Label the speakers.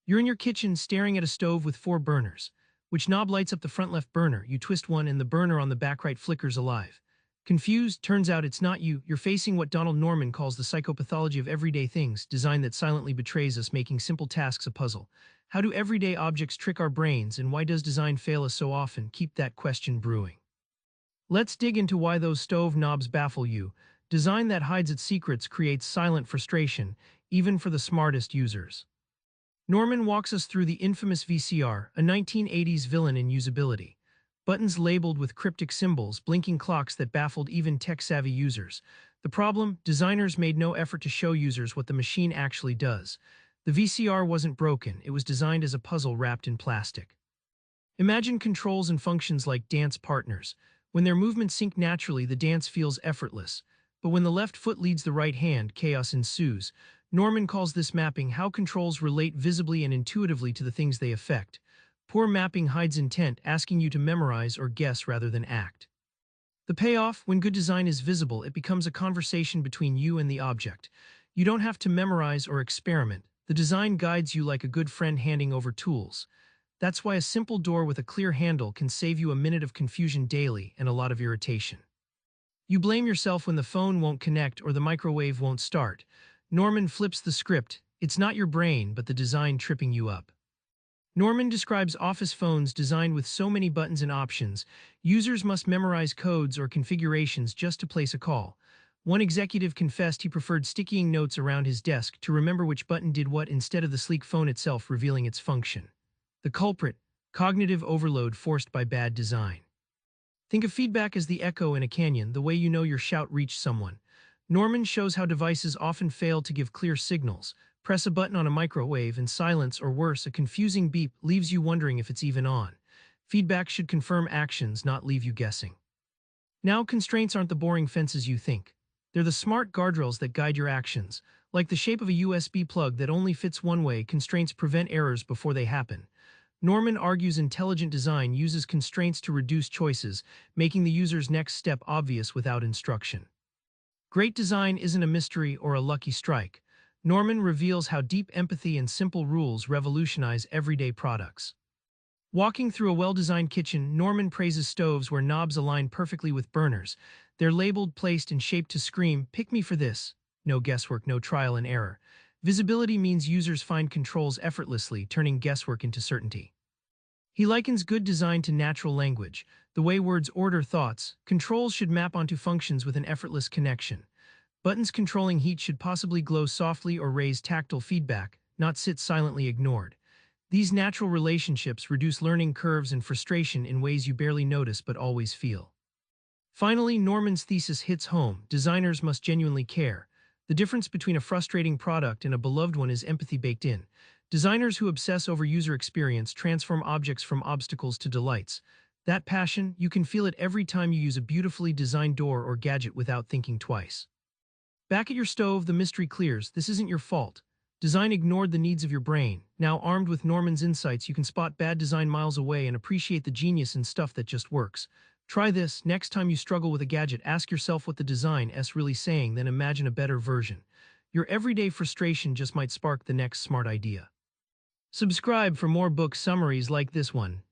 Speaker 1: You're in your kitchen staring at a stove with four burners. Which knob lights up the front left burner? You twist one and the burner on the back right flickers alive. Confused, turns out it's not you. You're facing what Donald Norman calls the psychopathology of everyday things, design that silently betrays us, making simple tasks a puzzle. How do everyday objects trick our brains, and why does design fail us so often? Keep that question brewing. Let's dig into why those stove knobs baffle you. Design that hides its secrets creates silent frustration, even for the smartest users. Norman walks us through the infamous VCR, a 1980s villain in usability. Buttons labeled with cryptic symbols, blinking clocks that baffled even tech-savvy users. The problem? Designers made no effort to show users what the machine actually does. The VCR wasn't broken, it was designed as a puzzle wrapped in plastic. Imagine controls and functions like dance partners. When their movements sync naturally, the dance feels effortless. But when the left foot leads the right hand, chaos ensues. Norman calls this mapping, how controls relate visibly and intuitively to the things they affect. Poor mapping hides intent, asking you to memorize or guess rather than act. The payoff: when good design is visible, it becomes a conversation between you and the object. You don't have to memorize or experiment. The design guides you like a good friend handing over tools. That's why a simple door with a clear handle can save you a minute of confusion daily and a lot of irritation. You blame yourself when the phone won't connect or the microwave won't start. Norman flips the script. It's not your brain, but the design tripping you up. Norman describes office phones designed with so many buttons and options, users must memorize codes or configurations just to place a call. One executive confessed he preferred stickying notes around his desk to remember which button did what instead of the sleek phone itself revealing its function. The culprit: cognitive overload forced by bad design. Think of feedback as the echo in a canyon, the way you know your shout reached someone. Norman shows how devices often fail to give clear signals. Press a button on a microwave and silence, or worse, a confusing beep, leaves you wondering if it's even on. Feedback should confirm actions, not leave you guessing. Now, constraints aren't the boring fences you think. They're the smart guardrails that guide your actions. Like the shape of a USB plug that only fits one way, constraints prevent errors before they happen. Norman argues intelligent design uses constraints to reduce choices, making the user's next step obvious without instruction. Great design isn't a mystery or a lucky strike. Norman reveals how deep empathy and simple rules revolutionize everyday products. Walking through a well-designed kitchen, Norman praises stoves where knobs align perfectly with burners. They're labeled, placed, and shaped to scream, "Pick me for this." No guesswork, no trial and error. Visibility means users find controls effortlessly, turning guesswork into certainty. He likens good design to natural language, the way words order thoughts. Controls should map onto functions with an effortless connection. Buttons controlling heat should possibly glow softly or raise tactile feedback, not sit silently ignored. These natural relationships reduce learning curves and frustration in ways you barely notice but always feel. Finally, Norman's thesis hits home: designers must genuinely care. The difference between a frustrating product and a beloved one is empathy baked in. Designers who obsess over user experience transform objects from obstacles to delights. That passion, you can feel it every time you use a beautifully designed door or gadget without thinking twice. Back at your stove, the mystery clears. This isn't your fault. Design ignored the needs of your brain. Now, armed with Norman's insights, you can spot bad design miles away and appreciate the genius in stuff that just works. Try this. Next time you struggle with a gadget, ask yourself what the design is really saying, then imagine a better version. Your everyday frustration just might spark the next smart idea. Subscribe for more book summaries like this one.